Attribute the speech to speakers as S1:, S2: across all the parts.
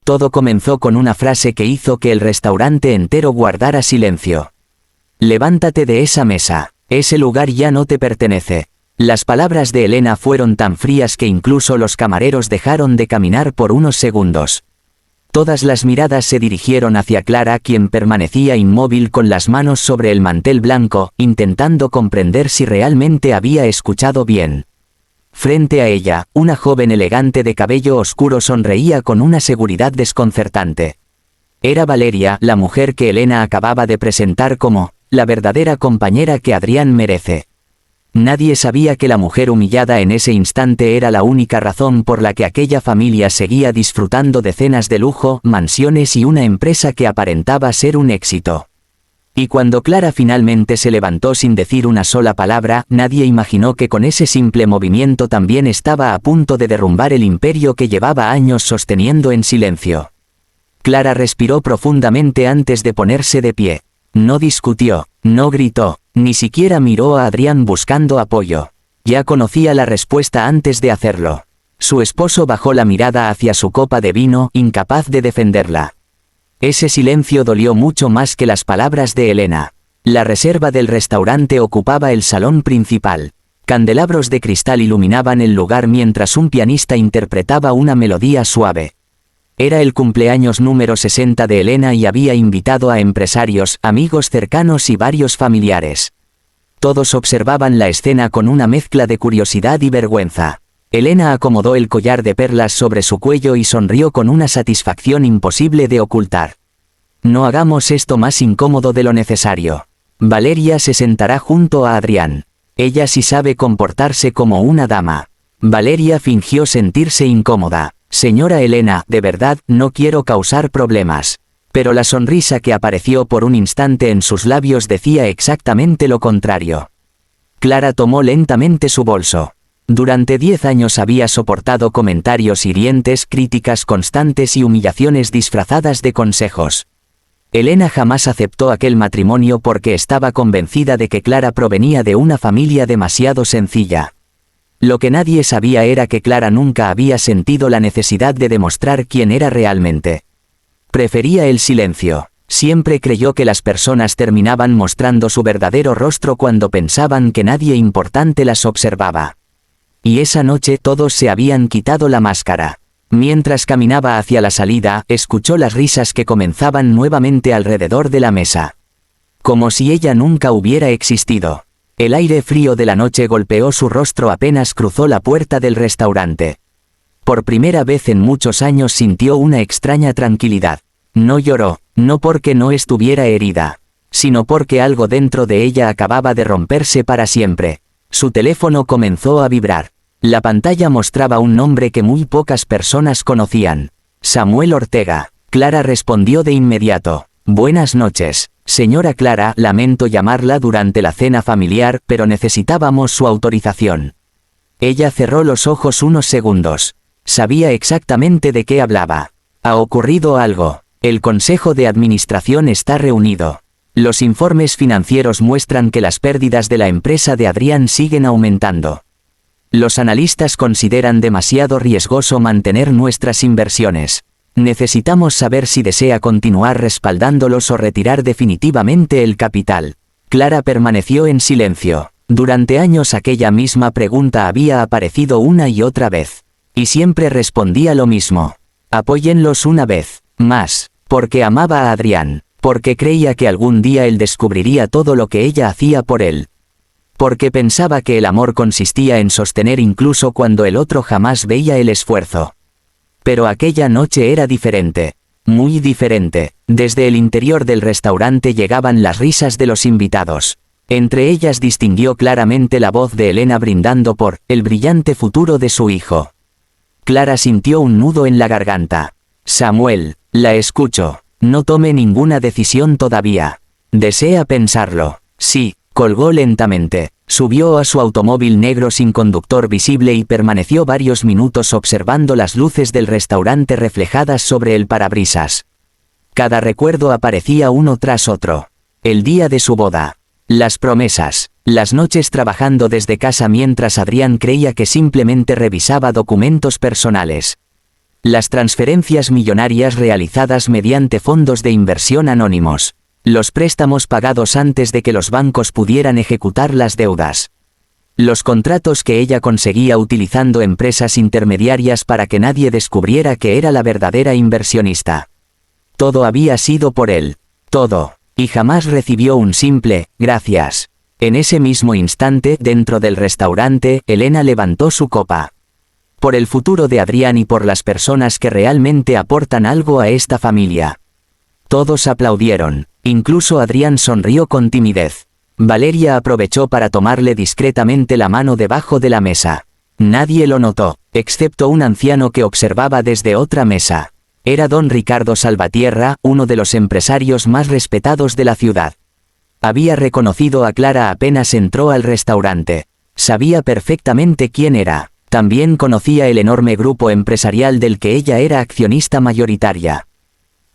S1: Todo comenzó con una frase que hizo que el restaurante entero guardara silencio. «Levántate de esa mesa. Ese lugar ya no te pertenece». Las palabras de Elena fueron tan frías que incluso los camareros dejaron de caminar por unos segundos. Todas las miradas se dirigieron hacia Clara, quien permanecía inmóvil con las manos sobre el mantel blanco, intentando comprender si realmente había escuchado bien. Frente a ella, una joven elegante de cabello oscuro sonreía con una seguridad desconcertante. Era Valeria, la mujer que Elena acababa de presentar como la verdadera compañera que Adrián merece. Nadie sabía que la mujer humillada en ese instante era la única razón por la que aquella familia seguía disfrutando de cenas de lujo, mansiones y una empresa que aparentaba ser un éxito. Y cuando Clara finalmente se levantó sin decir una sola palabra, nadie imaginó que con ese simple movimiento también estaba a punto de derrumbar el imperio que llevaba años sosteniendo en silencio. Clara respiró profundamente antes de ponerse de pie. No discutió, no gritó, ni siquiera miró a Adrián buscando apoyo. Ya conocía la respuesta antes de hacerlo. Su esposo bajó la mirada hacia su copa de vino, incapaz de defenderla. Ese silencio dolió mucho más que las palabras de Elena. La reserva del restaurante ocupaba el salón principal. Candelabros de cristal iluminaban el lugar mientras un pianista interpretaba una melodía suave. Era el cumpleaños número 60 de Elena y había invitado a empresarios, amigos cercanos y varios familiares. Todos observaban la escena con una mezcla de curiosidad y vergüenza. Elena acomodó el collar de perlas sobre su cuello y sonrió con una satisfacción imposible de ocultar. No hagamos esto más incómodo de lo necesario. Valeria se sentará junto a Adrián. Ella sí sabe comportarse como una dama. Valeria fingió sentirse incómoda. Señora Elena, de verdad, no quiero causar problemas. Pero la sonrisa que apareció por un instante en sus labios decía exactamente lo contrario. Clara tomó lentamente su bolso. Durante 10 años había soportado comentarios hirientes, críticas constantes y humillaciones disfrazadas de consejos. Elena jamás aceptó aquel matrimonio porque estaba convencida de que Clara provenía de una familia demasiado sencilla. Lo que nadie sabía era que Clara nunca había sentido la necesidad de demostrar quién era realmente. Prefería el silencio. Siempre creyó que las personas terminaban mostrando su verdadero rostro cuando pensaban que nadie importante las observaba. Y esa noche todos se habían quitado la máscara. Mientras caminaba hacia la salida, escuchó las risas que comenzaban nuevamente alrededor de la mesa. Como si ella nunca hubiera existido. El aire frío de la noche golpeó su rostro apenas cruzó la puerta del restaurante. Por primera vez en muchos años sintió una extraña tranquilidad. No lloró, no porque no estuviera herida, sino porque algo dentro de ella acababa de romperse para siempre. Su teléfono comenzó a vibrar. La pantalla mostraba un nombre que muy pocas personas conocían. Samuel Ortega. Clara respondió de inmediato. Buenas noches, señora Clara, lamento llamarla durante la cena familiar, pero necesitábamos su autorización. Ella cerró los ojos unos segundos. Sabía exactamente de qué hablaba. Ha ocurrido algo. El Consejo de Administración está reunido. Los informes financieros muestran que las pérdidas de la empresa de Adrián siguen aumentando. Los analistas consideran demasiado riesgoso mantener nuestras inversiones. Necesitamos saber si desea continuar respaldándolos o retirar definitivamente el capital. Clara permaneció en silencio. Durante años aquella misma pregunta había aparecido una y otra vez. Y siempre respondía lo mismo. Apóyenlos una vez más. Porque amaba a Adrián. Porque creía que algún día él descubriría todo lo que ella hacía por él. Porque pensaba que el amor consistía en sostener incluso cuando el otro jamás veía el esfuerzo. Pero aquella noche era diferente. Muy diferente. Desde el interior del restaurante llegaban las risas de los invitados. Entre ellas distinguió claramente la voz de Elena brindando por el brillante futuro de su hijo. Clara sintió un nudo en la garganta. Samuel, la escucho. No tome ninguna decisión todavía. ¿Desea pensarlo? Sí, colgó lentamente. Subió a su automóvil negro sin conductor visible y permaneció varios minutos observando las luces del restaurante reflejadas sobre el parabrisas. Cada recuerdo aparecía uno tras otro. El día de su boda. Las promesas. Las noches trabajando desde casa mientras Adrián creía que simplemente revisaba documentos personales. Las transferencias millonarias realizadas mediante fondos de inversión anónimos. Los préstamos pagados antes de que los bancos pudieran ejecutar las deudas. Los contratos que ella conseguía utilizando empresas intermediarias para que nadie descubriera que era la verdadera inversionista. Todo había sido por él. Todo. Y jamás recibió un simple «gracias». En ese mismo instante, dentro del restaurante, Elena levantó su copa. Por el futuro de Adrián y por las personas que realmente aportan algo a esta familia. Todos aplaudieron. Incluso Adrián sonrió con timidez. Valeria aprovechó para tomarle discretamente la mano debajo de la mesa. Nadie lo notó, excepto un anciano que observaba desde otra mesa. Era don Ricardo Salvatierra, uno de los empresarios más respetados de la ciudad. Había reconocido a Clara apenas entró al restaurante. Sabía perfectamente quién era. También conocía el enorme grupo empresarial del que ella era accionista mayoritaria.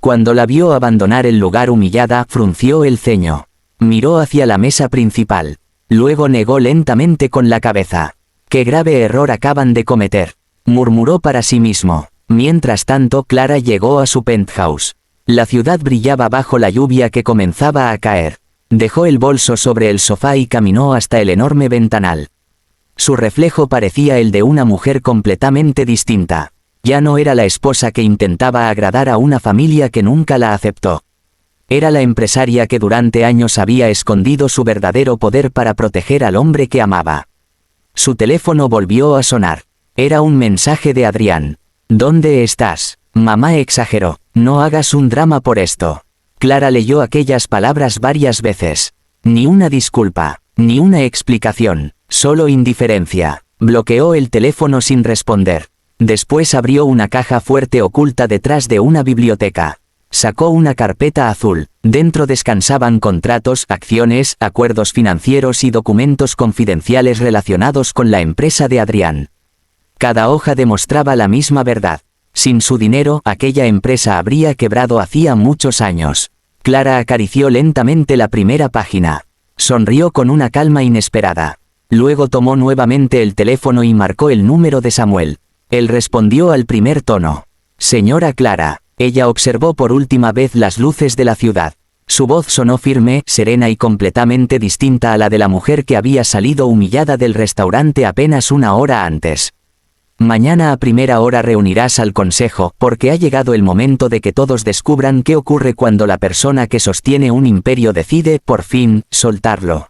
S1: Cuando la vio abandonar el lugar humillada, frunció el ceño. Miró hacia la mesa principal. Luego negó lentamente con la cabeza. «¡Qué grave error acaban de cometer!», murmuró para sí mismo. Mientras tanto, Clara llegó a su penthouse. La ciudad brillaba bajo la lluvia que comenzaba a caer. Dejó el bolso sobre el sofá y caminó hasta el enorme ventanal. Su reflejo parecía el de una mujer completamente distinta. Ya no era la esposa que intentaba agradar a una familia que nunca la aceptó. Era la empresaria que durante años había escondido su verdadero poder para proteger al hombre que amaba. Su teléfono volvió a sonar. Era un mensaje de Adrián. «¿Dónde estás? Mamá exageró. No hagas un drama por esto». Clara leyó aquellas palabras varias veces. Ni una disculpa, ni una explicación, solo indiferencia. Bloqueó el teléfono sin responder. Después abrió una caja fuerte oculta detrás de una biblioteca. Sacó una carpeta azul. Dentro descansaban contratos, acciones, acuerdos financieros y documentos confidenciales relacionados con la empresa de Adrián. Cada hoja demostraba la misma verdad. Sin su dinero, aquella empresa habría quebrado hacía muchos años. Clara acarició lentamente la primera página. Sonrió con una calma inesperada. Luego tomó nuevamente el teléfono y marcó el número de Samuel. Él respondió al primer tono. «Señora Clara». Ella observó por última vez las luces de la ciudad. Su voz sonó firme, serena y completamente distinta a la de la mujer que había salido humillada del restaurante apenas una hora antes. «Mañana a primera hora reunirás al consejo, porque ha llegado el momento de que todos descubran qué ocurre cuando la persona que sostiene un imperio decide, por fin, soltarlo».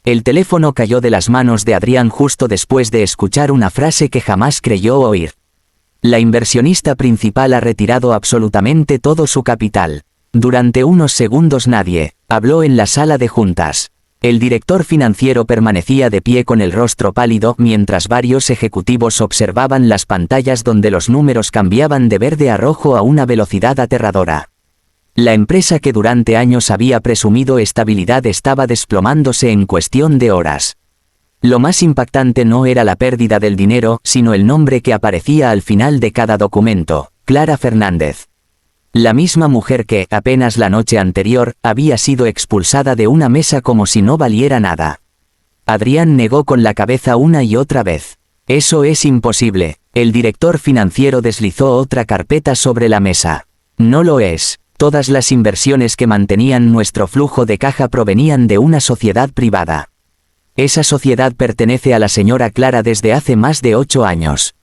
S1: El teléfono cayó de las manos de Adrián justo después de escuchar una frase que jamás creyó oír. La inversionista principal ha retirado absolutamente todo su capital. Durante unos segundos nadie habló en la sala de juntas. El director financiero permanecía de pie con el rostro pálido mientras varios ejecutivos observaban las pantallas donde los números cambiaban de verde a rojo a una velocidad aterradora. La empresa que durante años había presumido estabilidad estaba desplomándose en cuestión de horas. Lo más impactante no era la pérdida del dinero, sino el nombre que aparecía al final de cada documento: Clara Fernández. La misma mujer que, apenas la noche anterior, había sido expulsada de una mesa como si no valiera nada. Adrián negó con la cabeza una y otra vez. «Eso es imposible». El director financiero deslizó otra carpeta sobre la mesa. «No lo es. Todas las inversiones que mantenían nuestro flujo de caja provenían de una sociedad privada. Esa sociedad pertenece a la señora Clara desde hace más de 8 años».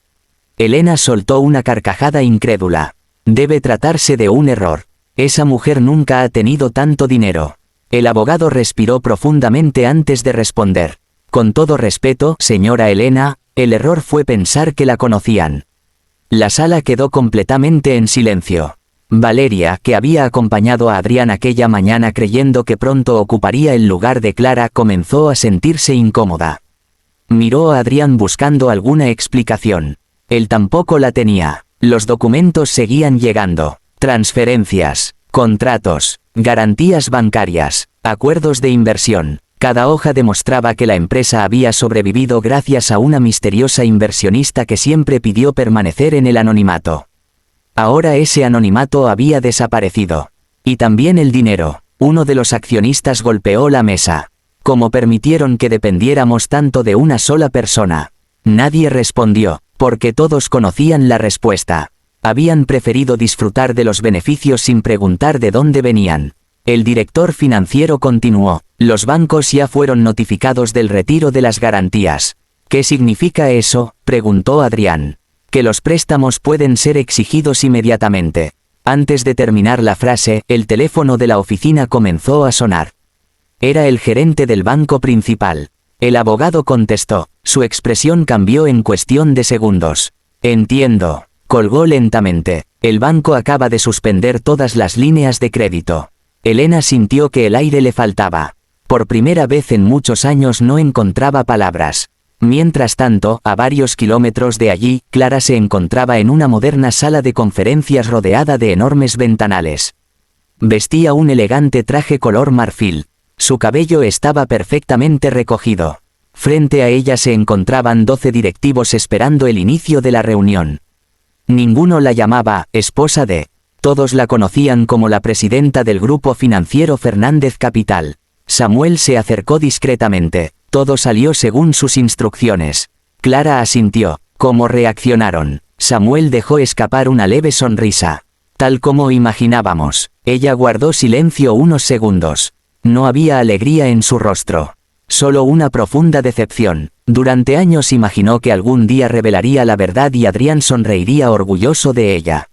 S1: Elena soltó una carcajada incrédula. «Debe tratarse de un error. Esa mujer nunca ha tenido tanto dinero». El abogado respiró profundamente antes de responder. «Con todo respeto, señora Elena, el error fue pensar que la conocían». La sala quedó completamente en silencio. Valeria, que había acompañado a Adrián aquella mañana creyendo que pronto ocuparía el lugar de Clara, comenzó a sentirse incómoda. Miró a Adrián buscando alguna explicación. Él tampoco la tenía. Los documentos seguían llegando. Transferencias, contratos, garantías bancarias, acuerdos de inversión. Cada hoja demostraba que la empresa había sobrevivido gracias a una misteriosa inversionista que siempre pidió permanecer en el anonimato. Ahora ese anonimato había desaparecido. Y también el dinero. Uno de los accionistas golpeó la mesa. ¿Cómo permitieron que dependiéramos tanto de una sola persona? Nadie respondió, porque todos conocían la respuesta. Habían preferido disfrutar de los beneficios sin preguntar de dónde venían. El director financiero continuó: los bancos ya fueron notificados del retiro de las garantías. ¿Qué significa eso?, preguntó Adrián. Que los préstamos pueden ser exigidos inmediatamente. Antes de terminar la frase, el teléfono de la oficina comenzó a sonar. Era el gerente del banco principal. El abogado contestó. Su expresión cambió en cuestión de segundos. Entiendo. Colgó lentamente. El banco acaba de suspender todas las líneas de crédito. Elena sintió que el aire le faltaba. Por primera vez en muchos años no encontraba palabras. Mientras tanto, a varios kilómetros de allí, Clara se encontraba en una moderna sala de conferencias rodeada de enormes ventanales. Vestía un elegante traje color marfil. Su cabello estaba perfectamente recogido. Frente a ella se encontraban 12 directivos esperando el inicio de la reunión. Ninguno la llamaba esposa de. Todos la conocían como la presidenta del grupo financiero Fernández Capital. Samuel se acercó discretamente. Todo salió según sus instrucciones. Clara asintió. ¿Cómo reaccionaron? Samuel dejó escapar una leve sonrisa. Tal como imaginábamos. Ella guardó silencio unos segundos. No había alegría en su rostro. Solo una profunda decepción. Durante años imaginó que algún día revelaría la verdad y Adrián sonreiría orgulloso de ella.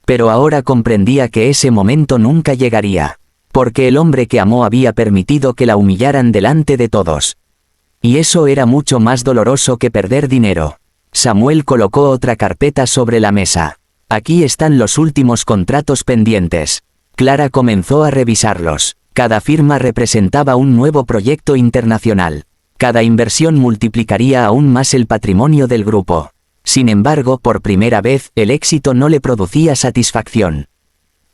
S1: Pero ahora comprendía que ese momento nunca llegaría. Porque el hombre que amó había permitido que la humillaran delante de todos. Y eso era mucho más doloroso que perder dinero. Samuel colocó otra carpeta sobre la mesa. Aquí están los últimos contratos pendientes. Clara comenzó a revisarlos. Cada firma representaba un nuevo proyecto internacional. Cada inversión multiplicaría aún más el patrimonio del grupo. Sin embargo, por primera vez, el éxito no le producía satisfacción.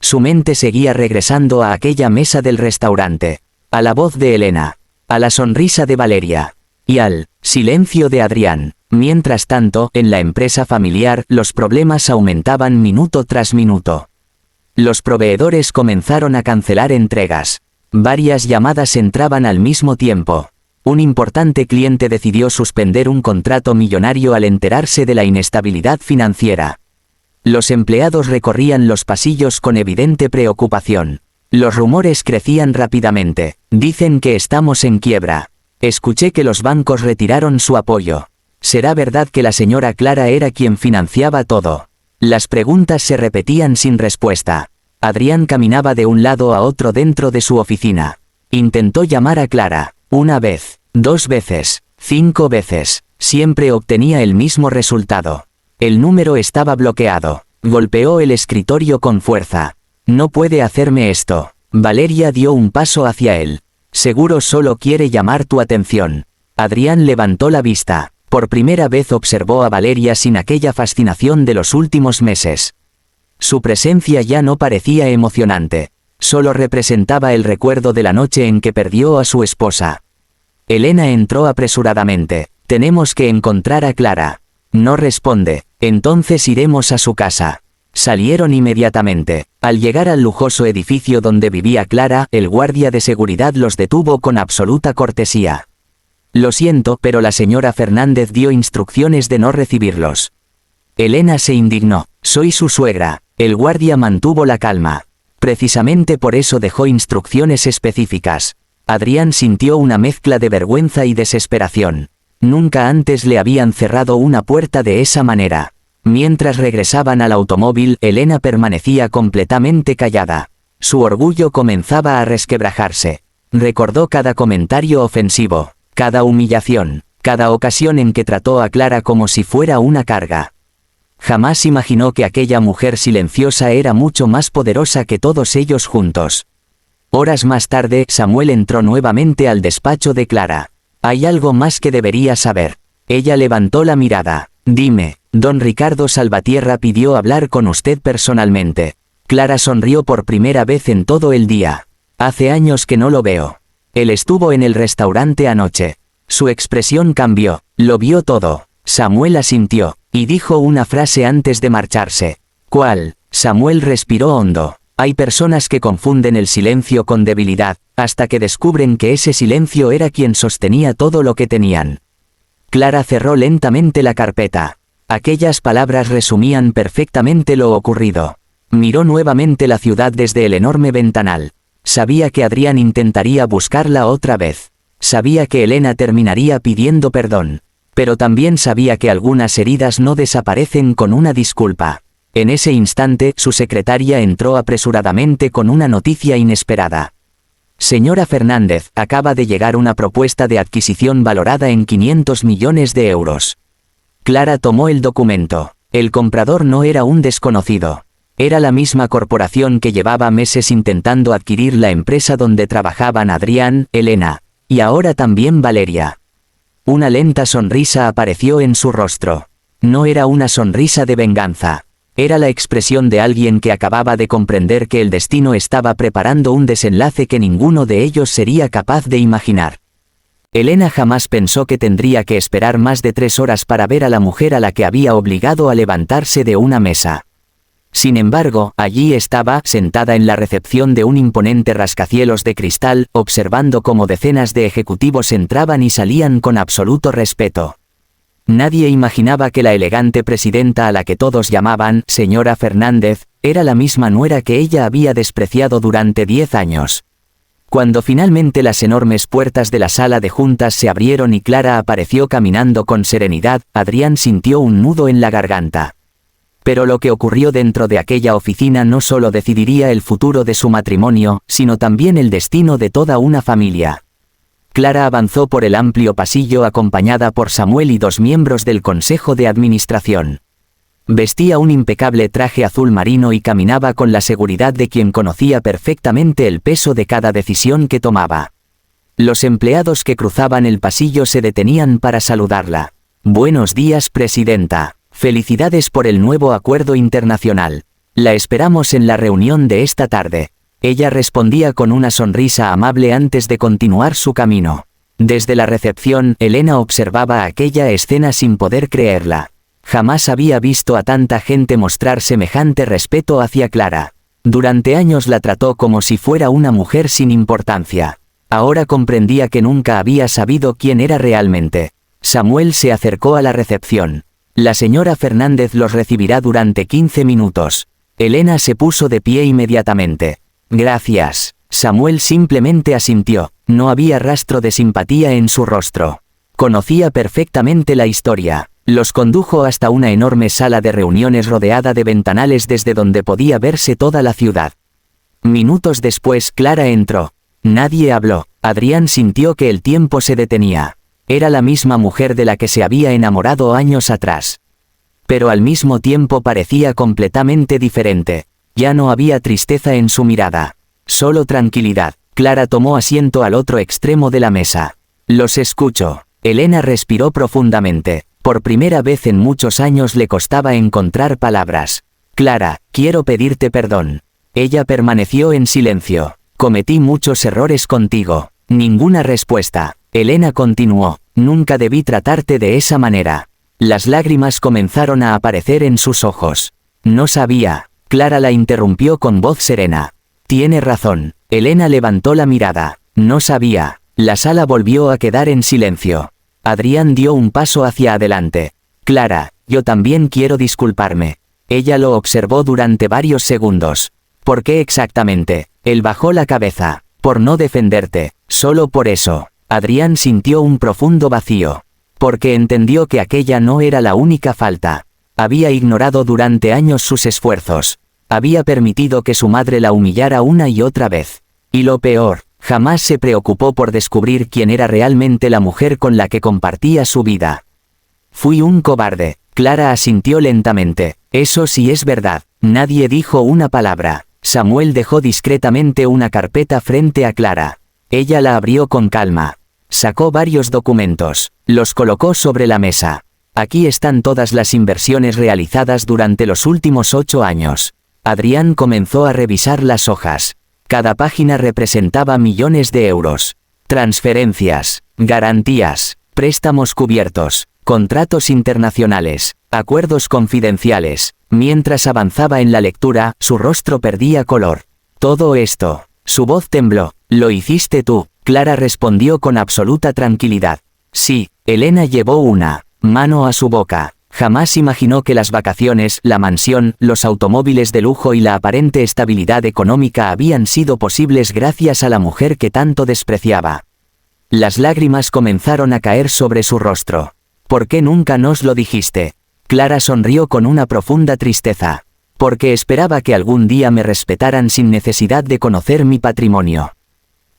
S1: Su mente seguía regresando a aquella mesa del restaurante, a la voz de Elena, a la sonrisa de Valeria, y al silencio de Adrián. Mientras tanto, en la empresa familiar, los problemas aumentaban minuto tras minuto. Los proveedores comenzaron a cancelar entregas. Varias llamadas entraban al mismo tiempo. Un importante cliente decidió suspender un contrato millonario al enterarse de la inestabilidad financiera. Los empleados recorrían los pasillos con evidente preocupación. Los rumores crecían rápidamente. Dicen que estamos en quiebra. Escuché que los bancos retiraron su apoyo. ¿Será verdad que la señora Clara era quien financiaba todo? Las preguntas se repetían sin respuesta. Adrián caminaba de un lado a otro dentro de su oficina. Intentó llamar a Clara. 1 vez, 2 veces, 5 veces. Siempre obtenía el mismo resultado. El número estaba bloqueado. Golpeó el escritorio con fuerza. No puede hacerme esto. Valeria dio un paso hacia él. Seguro solo quiere llamar tu atención. Adrián levantó la vista. Por primera vez observó a Valeria sin aquella fascinación de los últimos meses. Su presencia ya no parecía emocionante. Solo representaba el recuerdo de la noche en que perdió a su esposa. Elena entró apresuradamente. Tenemos que encontrar a Clara. No responde. Entonces iremos a su casa. Salieron inmediatamente. Al llegar al lujoso edificio donde vivía Clara, el guardia de seguridad los detuvo con absoluta cortesía. Lo siento, pero la señora Fernández dio instrucciones de no recibirlos. Elena se indignó. Soy su suegra. El guardia mantuvo la calma. Precisamente por eso dejó instrucciones específicas. Adrián sintió una mezcla de vergüenza y desesperación. Nunca antes le habían cerrado una puerta de esa manera. Mientras regresaban al automóvil, Elena permanecía completamente callada. Su orgullo comenzaba a resquebrajarse. Recordó cada comentario ofensivo, cada humillación, cada ocasión en que trató a Clara como si fuera una carga. Jamás imaginó que aquella mujer silenciosa era mucho más poderosa que todos ellos juntos. Horas más tarde, Samuel entró nuevamente al despacho de Clara. Hay algo más que debería saber. Ella levantó la mirada. Dime, don Ricardo Salvatierra pidió hablar con usted personalmente. Clara sonrió por primera vez en todo el día. Hace años que no lo veo. Él estuvo en el restaurante anoche. Su expresión cambió. Lo vio todo. Samuel asintió, y dijo una frase antes de marcharse. ¿Cuál? Samuel respiró hondo. Hay personas que confunden el silencio con debilidad, hasta que descubren que ese silencio era quien sostenía todo lo que tenían. Clara cerró lentamente la carpeta. Aquellas palabras resumían perfectamente lo ocurrido. Miró nuevamente la ciudad desde el enorme ventanal. Sabía que Adrián intentaría buscarla otra vez. Sabía que Elena terminaría pidiendo perdón. Pero también sabía que algunas heridas no desaparecen con una disculpa. En ese instante, su secretaria entró apresuradamente con una noticia inesperada. Señora Fernández, acaba de llegar una propuesta de adquisición valorada en 500 millones de euros. Clara tomó el documento. El comprador no era un desconocido. Era la misma corporación que llevaba meses intentando adquirir la empresa donde trabajaban Adrián, Elena, y ahora también Valeria. Una lenta sonrisa apareció en su rostro. No era una sonrisa de venganza. Era la expresión de alguien que acababa de comprender que el destino estaba preparando un desenlace que ninguno de ellos sería capaz de imaginar. Elena jamás pensó que tendría que esperar más de 3 horas para ver a la mujer a la que había obligado a levantarse de una mesa. Sin embargo, allí estaba, sentada en la recepción de un imponente rascacielos de cristal, observando cómo decenas de ejecutivos entraban y salían con absoluto respeto. Nadie imaginaba que la elegante presidenta a la que todos llamaban señora Fernández, era la misma nuera que ella había despreciado durante 10 años. Cuando finalmente las enormes puertas de la sala de juntas se abrieron y Clara apareció caminando con serenidad, Adrián sintió un nudo en la garganta. Pero lo que ocurrió dentro de aquella oficina no solo decidiría el futuro de su matrimonio, sino también el destino de toda una familia. Clara avanzó por el amplio pasillo acompañada por Samuel y 2 miembros del Consejo de Administración. Vestía un impecable traje azul marino y caminaba con la seguridad de quien conocía perfectamente el peso de cada decisión que tomaba. Los empleados que cruzaban el pasillo se detenían para saludarla. «Buenos días, presidenta. Felicidades por el nuevo acuerdo internacional. La esperamos en la reunión de esta tarde». Ella respondía con una sonrisa amable antes de continuar su camino. Desde la recepción, Elena observaba aquella escena sin poder creerla. Jamás había visto a tanta gente mostrar semejante respeto hacia Clara. Durante años la trató como si fuera una mujer sin importancia. Ahora comprendía que nunca había sabido quién era realmente. Samuel se acercó a la recepción. La señora Fernández los recibirá durante 15 minutos. Elena se puso de pie inmediatamente. Gracias. Samuel simplemente asintió. No había rastro de simpatía en su rostro. Conocía perfectamente la historia. Los condujo hasta una enorme sala de reuniones rodeada de ventanales desde donde podía verse toda la ciudad. Minutos después Clara entró. Nadie habló. Adrián sintió que el tiempo se detenía. Era la misma mujer de la que se había enamorado años atrás. Pero al mismo tiempo parecía completamente diferente. Ya no había tristeza en su mirada. Solo tranquilidad. Clara tomó asiento al otro extremo de la mesa. Los escucho. Elena respiró profundamente. Por primera vez en muchos años le costaba encontrar palabras. Clara, quiero pedirte perdón. Ella permaneció en silencio. Cometí muchos errores contigo. Ninguna respuesta. Elena continuó. Nunca debí tratarte de esa manera. Las lágrimas comenzaron a aparecer en sus ojos. No sabía. Clara la interrumpió con voz serena. Tiene razón. Elena levantó la mirada. No sabía. La sala volvió a quedar en silencio. Adrián dio un paso hacia adelante. Clara, yo también quiero disculparme. Ella lo observó durante varios segundos. ¿Por qué exactamente? Él bajó la cabeza. Por no defenderte. Solo por eso. Adrián sintió un profundo vacío. Porque entendió que aquella no era la única falta. Había ignorado durante años sus esfuerzos. Había permitido que su madre la humillara una y otra vez. Y lo peor, jamás se preocupó por descubrir quién era realmente la mujer con la que compartía su vida. Fui un cobarde. Clara asintió lentamente. Eso sí es verdad. Nadie dijo una palabra. Samuel dejó discretamente una carpeta frente a Clara. Ella la abrió con calma. Sacó varios documentos. Los colocó sobre la mesa. Aquí están todas las inversiones realizadas durante los últimos 8 años. Adrián comenzó a revisar las hojas. Cada página representaba millones de euros. Transferencias, garantías, préstamos cubiertos, contratos internacionales, acuerdos confidenciales. Mientras avanzaba en la lectura, su rostro perdía color. Todo esto. Su voz tembló. «Lo hiciste tú», Clara respondió con absoluta tranquilidad. Sí. Elena llevó una mano a su boca. Jamás imaginó que las vacaciones, la mansión, los automóviles de lujo y la aparente estabilidad económica habían sido posibles gracias a la mujer que tanto despreciaba. Las lágrimas comenzaron a caer sobre su rostro. ¿Por qué nunca nos lo dijiste? Clara sonrió con una profunda tristeza. Porque esperaba que algún día me respetaran sin necesidad de conocer mi patrimonio.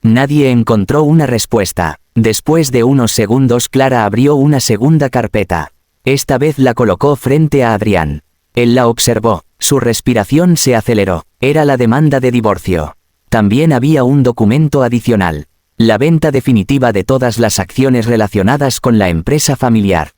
S1: Nadie encontró una respuesta. Después de unos segundos Clara abrió una segunda carpeta. Esta vez la colocó frente a Adrián. Él la observó, su respiración se aceleró, era la demanda de divorcio. También había un documento adicional, la venta definitiva de todas las acciones relacionadas con la empresa familiar.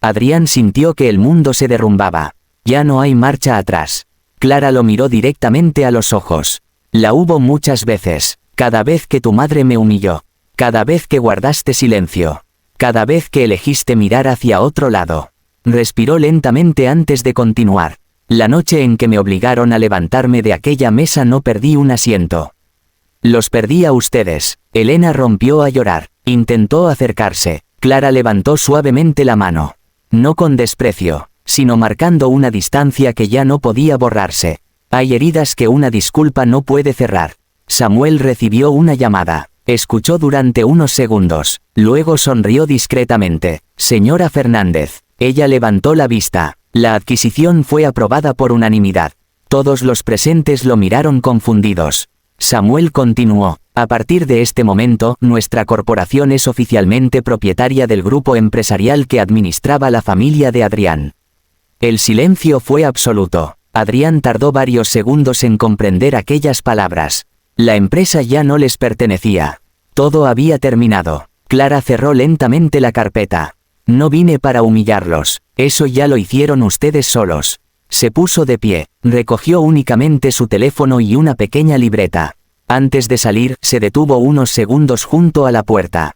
S1: Adrián sintió que el mundo se derrumbaba. Ya no hay marcha atrás. Clara lo miró directamente a los ojos. La hubo muchas veces, cada vez que tu madre me humilló, cada vez que guardaste silencio. Cada vez que elegiste mirar hacia otro lado. Respiró lentamente antes de continuar. La noche en que me obligaron a levantarme de aquella mesa no perdí un asiento. Los perdí a ustedes. Elena rompió a llorar. Intentó acercarse. Clara levantó suavemente la mano. No con desprecio, sino marcando una distancia que ya no podía borrarse. Hay heridas que una disculpa no puede cerrar. Samuel recibió una llamada. Escuchó durante unos segundos, luego sonrió discretamente. Señora Fernández. Ella levantó la vista. La adquisición fue aprobada por unanimidad. Todos los presentes lo miraron confundidos. Samuel continuó. A partir de este momento, nuestra corporación es oficialmente propietaria del grupo empresarial que administraba la familia de Adrián. El silencio fue absoluto. Adrián tardó varios segundos en comprender aquellas palabras. La empresa ya no les pertenecía. Todo había terminado. Clara cerró lentamente la carpeta. No vine para humillarlos. Eso ya lo hicieron ustedes solos. Se puso de pie, recogió únicamente su teléfono y una pequeña libreta. Antes de salir, se detuvo unos segundos junto a la puerta.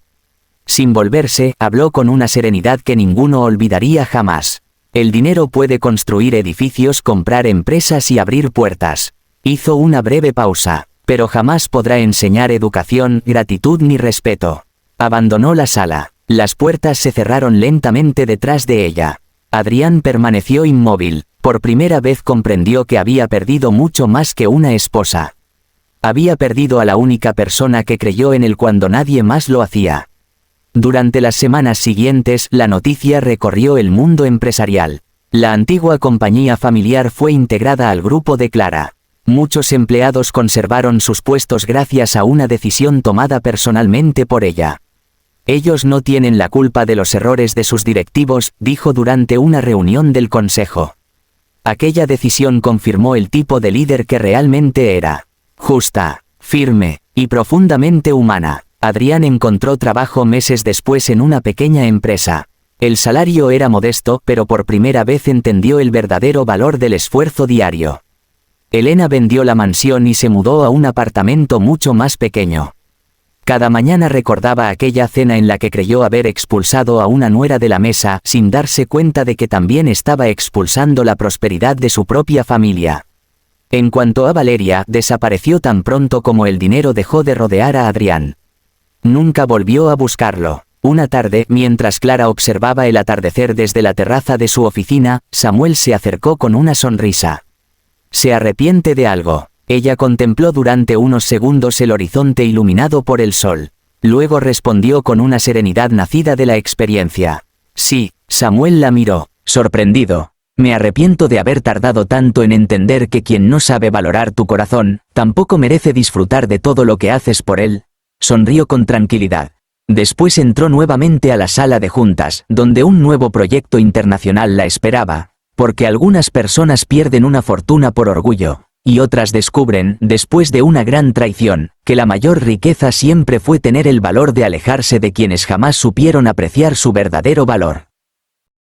S1: Sin volverse, habló con una serenidad que ninguno olvidaría jamás. El dinero puede construir edificios, comprar empresas y abrir puertas. Hizo una breve pausa. Pero jamás podrá enseñar educación, gratitud ni respeto. Abandonó la sala. Las puertas se cerraron lentamente detrás de ella. Adrián permaneció inmóvil. Por primera vez comprendió que había perdido mucho más que una esposa. Había perdido a la única persona que creyó en él cuando nadie más lo hacía. Durante las semanas siguientes, la noticia recorrió el mundo empresarial. La antigua compañía familiar fue integrada al grupo de Clara. Muchos empleados conservaron sus puestos gracias a una decisión tomada personalmente por ella. Ellos no tienen la culpa de los errores de sus directivos, dijo durante una reunión del consejo. Aquella decisión confirmó el tipo de líder que realmente era. Justa, firme y profundamente humana. Adrián encontró trabajo meses después en una pequeña empresa. El salario era modesto, pero por primera vez entendió el verdadero valor del esfuerzo diario. Elena vendió la mansión y se mudó a un apartamento mucho más pequeño. Cada mañana recordaba aquella cena en la que creyó haber expulsado a una nuera de la mesa, sin darse cuenta de que también estaba expulsando la prosperidad de su propia familia. En cuanto a Valeria, desapareció tan pronto como el dinero dejó de rodear a Adrián. Nunca volvió a buscarlo. Una tarde, mientras Clara observaba el atardecer desde la terraza de su oficina, Samuel se acercó con una sonrisa. ¿Se arrepiente de algo? Ella contempló durante unos segundos el horizonte iluminado por el sol. Luego respondió con una serenidad nacida de la experiencia. Sí. Samuel la miró, sorprendido. Me arrepiento de haber tardado tanto en entender que quien no sabe valorar tu corazón, tampoco merece disfrutar de todo lo que haces por él. Sonrió con tranquilidad. Después entró nuevamente a la sala de juntas, donde un nuevo proyecto internacional la esperaba. Porque algunas personas pierden una fortuna por orgullo, y otras descubren, después de una gran traición, que la mayor riqueza siempre fue tener el valor de alejarse de quienes jamás supieron apreciar su verdadero valor.